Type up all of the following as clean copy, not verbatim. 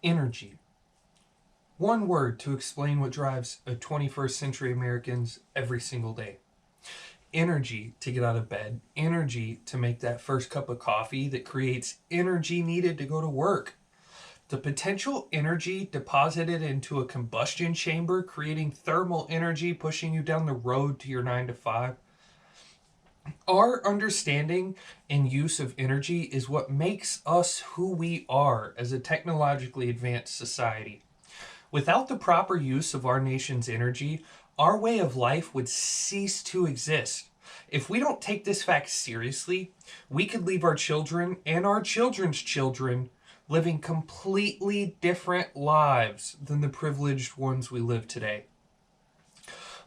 Energy. One word to explain what drives a 21st century Americans every single day. Energy to get out of bed. Energy to make that first cup of coffee that creates energy needed to go to work. The potential energy deposited into a combustion chamber, creating thermal energy, pushing you down the road to your 9 to 5. Our understanding and use of energy is what makes us who we are as a technologically advanced society. Without the proper use of our nation's energy, our way of life would cease to exist. If we don't take this fact seriously, we could leave our children and our children's children living completely different lives than the privileged ones we live today.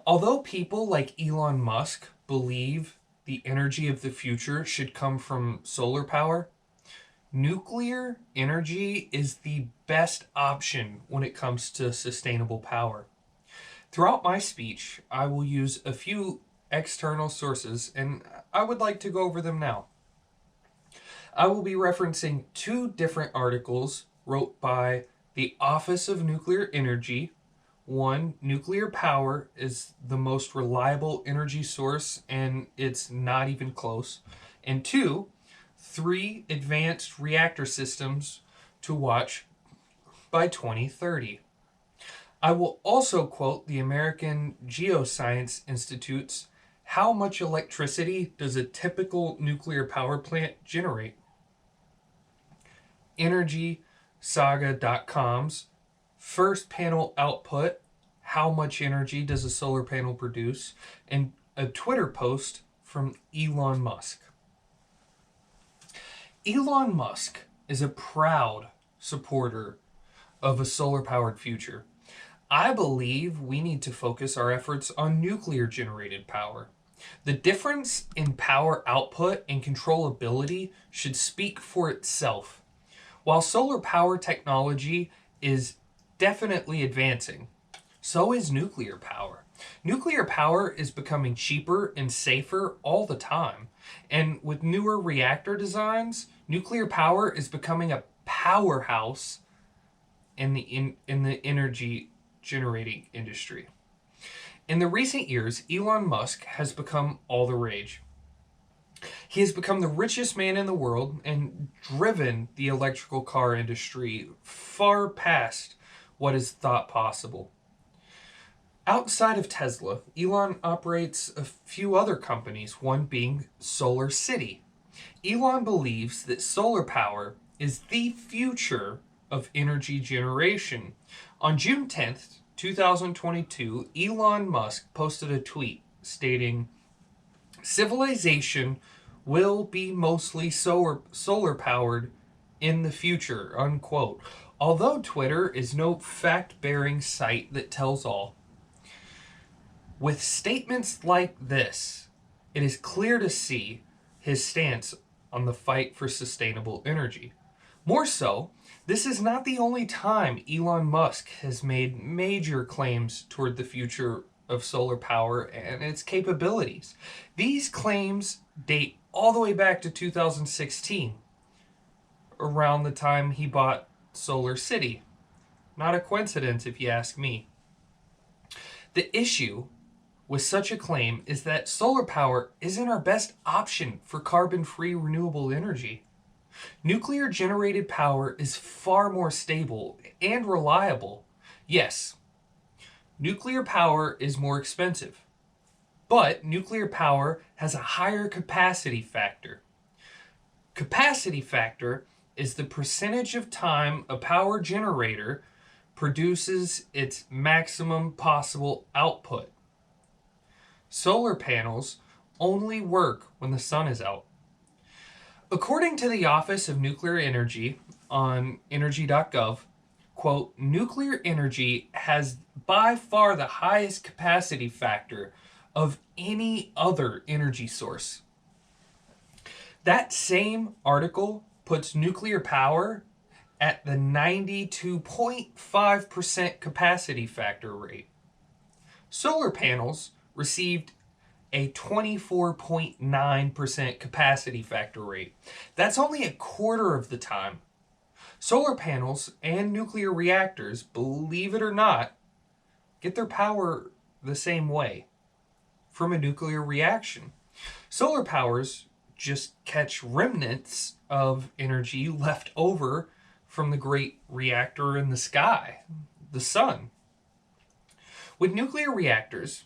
Although people like Elon Musk believe the energy of the future should come from solar power, nuclear energy is the best option when it comes to sustainable power. Throughout my speech, I will use a few external sources, and I would like to go over them now. I will be referencing two different articles wrote by the Office of Nuclear Energy. One, nuclear power is the most reliable energy source, and it's not even close. And two, 3 advanced reactor systems to watch by 2030. I will also quote the American Geoscience Institute's How Much Electricity Does a Typical Nuclear Power Plant Generate? EnergySaga.com's First Panel Output, How Much Energy Does a Solar Panel Produce? And a Twitter post from Elon Musk. Elon Musk is a proud supporter of a solar-powered future. I believe we need to focus our efforts on nuclear-generated power. The difference in power output and controllability should speak for itself. While solar power technology is definitely advancing, so is nuclear power. Nuclear power is becoming cheaper and safer all the time. And with newer reactor designs, nuclear power is becoming a powerhouse in the energy generating industry. In the recent years, Elon Musk has become all the rage. He has become the richest man in the world and driven the electrical car industry far past what is thought possible. Outside of Tesla, Elon operates a few other companies, one being Solar City. Elon believes that solar power is the future of energy generation. On June 10th, 2022, Elon Musk posted a tweet stating, "Civilization will be mostly solar powered in the future," unquote. Although Twitter is no fact-bearing site that tells all, with statements like this, it is clear to see his stance on the fight for sustainable energy. More so, this is not the only time Elon Musk has made major claims toward the future of solar power and its capabilities. These claims date all the way back to 2016, around the time he bought Solar City. Not a coincidence if you ask me. The issue with such a claim is that solar power isn't our best option for carbon-free renewable energy. Nuclear generated power is far more stable and reliable. Yes, nuclear power is more expensive, but nuclear power has a higher capacity factor. Capacity factor is the percentage of time a power generator produces its maximum possible output. Solar panels only work when the sun is out. According to the Office of Nuclear Energy on energy.gov, quote, nuclear energy has by far the highest capacity factor of any other energy source. That same article puts nuclear power at the 92.5% capacity factor rate. Solar panels received a 24.9% capacity factor rate. That's only a quarter of the time. Solar panels and nuclear reactors, believe it or not, get their power the same way, from a nuclear reaction. Solar powers just catch remnants of energy left over from the great reactor in the sky, the sun. With nuclear reactors,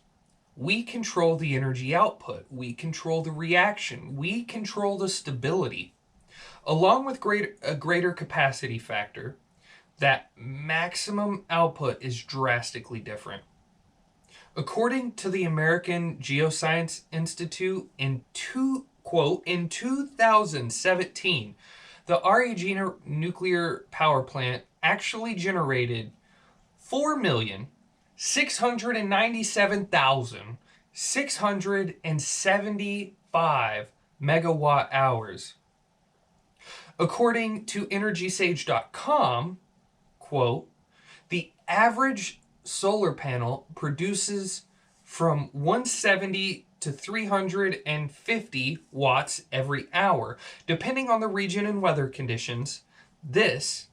we control the energy output, we control the reaction, we control the stability. Along with a greater capacity factor, that maximum output is drastically different. According to the American Geoscience Institute, in 2017, the REG nuclear power plant actually generated 4,697,675 megawatt hours. According to EnergySage.com, quote, the average solar panel produces from 170 to 350 watts every hour. Depending on the region and weather conditions, this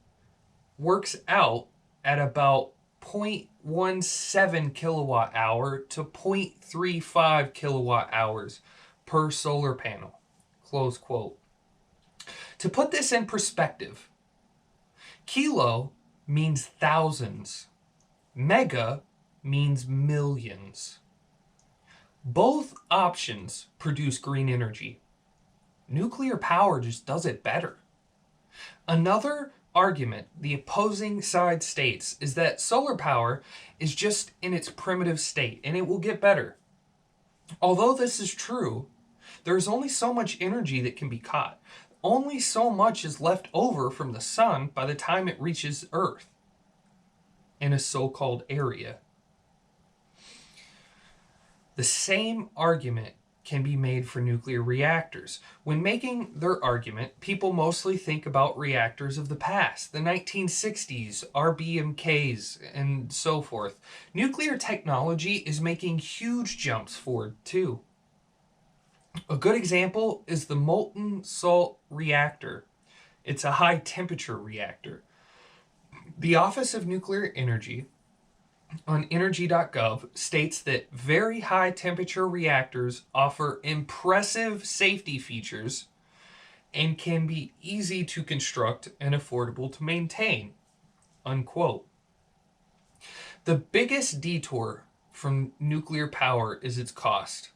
works out at about 0.17 kilowatt hour to 0.35 kilowatt hours per solar panel, close quote. To put this in perspective, kilo means thousands. Mega means millions. Both options produce green energy. Nuclear power just does it better. Another argument the opposing side states is that solar power is just in its primitive state and it will get better. Although this is true, there is only so much energy that can be caught. Only so much is left over from the sun by the time it reaches Earth in a so-called area. The same argument can be made for nuclear reactors. When making their argument, people mostly think about reactors of the past, the 1960s, RBMKs, and so forth. Nuclear technology is making huge jumps forward too. A good example is the molten salt reactor. It's a high temperature reactor. The Office of Nuclear Energy on energy.gov states that very high temperature reactors offer impressive safety features and can be easy to construct and affordable to maintain, unquote. The biggest detour from nuclear power is its cost,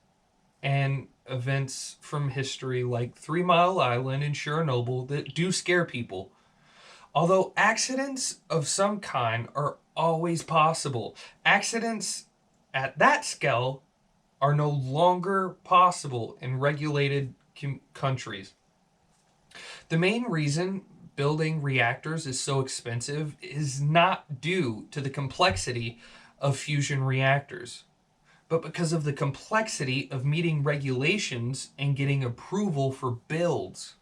and events from history like 3 Mile Island and Chernobyl that do scare people. Although accidents of some kind are always possible, accidents at that scale are no longer possible in regulated countries. The main reason building reactors is so expensive is not due to the complexity of fusion reactors, but because of the complexity of meeting regulations and getting approval for builds.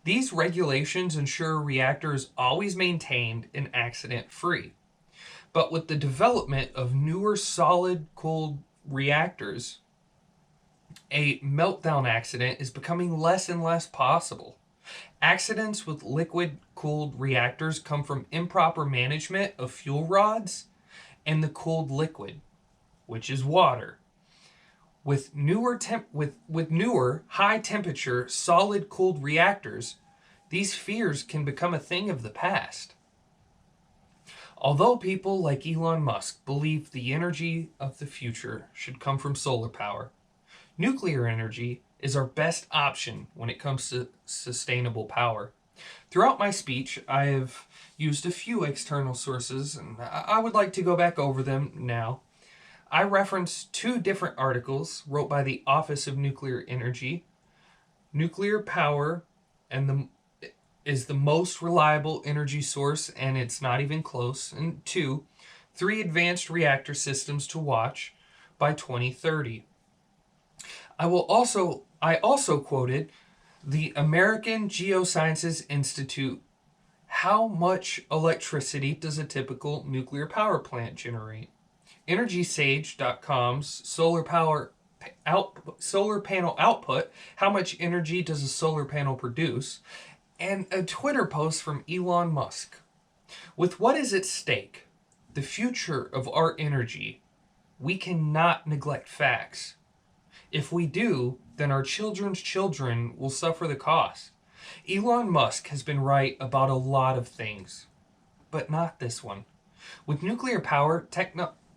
These regulations ensure a reactor is always maintained and accident-free. But with the development of newer solid-cooled reactors, a meltdown accident is becoming less and less possible. Accidents with liquid-cooled reactors come from improper management of fuel rods and the cooled liquid, which is water. With newer high-temperature, solid-cooled reactors, these fears can become a thing of the past. Although people like Elon Musk believe the energy of the future should come from solar power, nuclear energy is our best option when it comes to sustainable power. Throughout my speech, I have used a few external sources, and I would like to go back over them now. I referenced 2 different articles wrote by the Office of Nuclear Energy. Nuclear power is the most reliable energy source, and it's not even close. And 2, 3 advanced reactor systems to watch by 2030. I also quoted the American Geosciences Institute. How much electricity does a typical nuclear power plant generate? EnergySage.com's solar panel output, how much energy does a solar panel produce? And a Twitter post from Elon Musk. With what is at stake, the future of our energy, we cannot neglect facts. If we do, then our children's children will suffer the cost. Elon Musk has been right about a lot of things, but not this one. With nuclear power,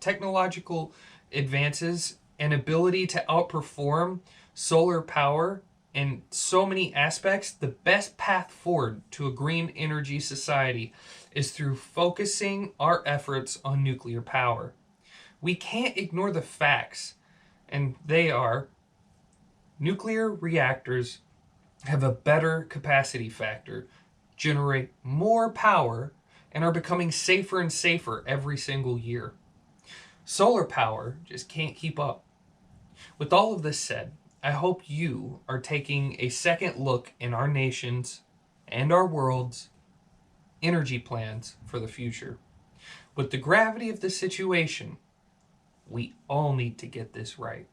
technological advances, and ability to outperform solar power in so many aspects, the best path forward to a green energy society is through focusing our efforts on nuclear power. We can't ignore the facts, and they are nuclear reactors have a better capacity factor, generate more power, and are becoming safer and safer every single year. Solar power just can't keep up. With all of this said, I hope you are taking a second look in our nation's and our world's energy plans for the future. With the gravity of the situation, we all need to get this right.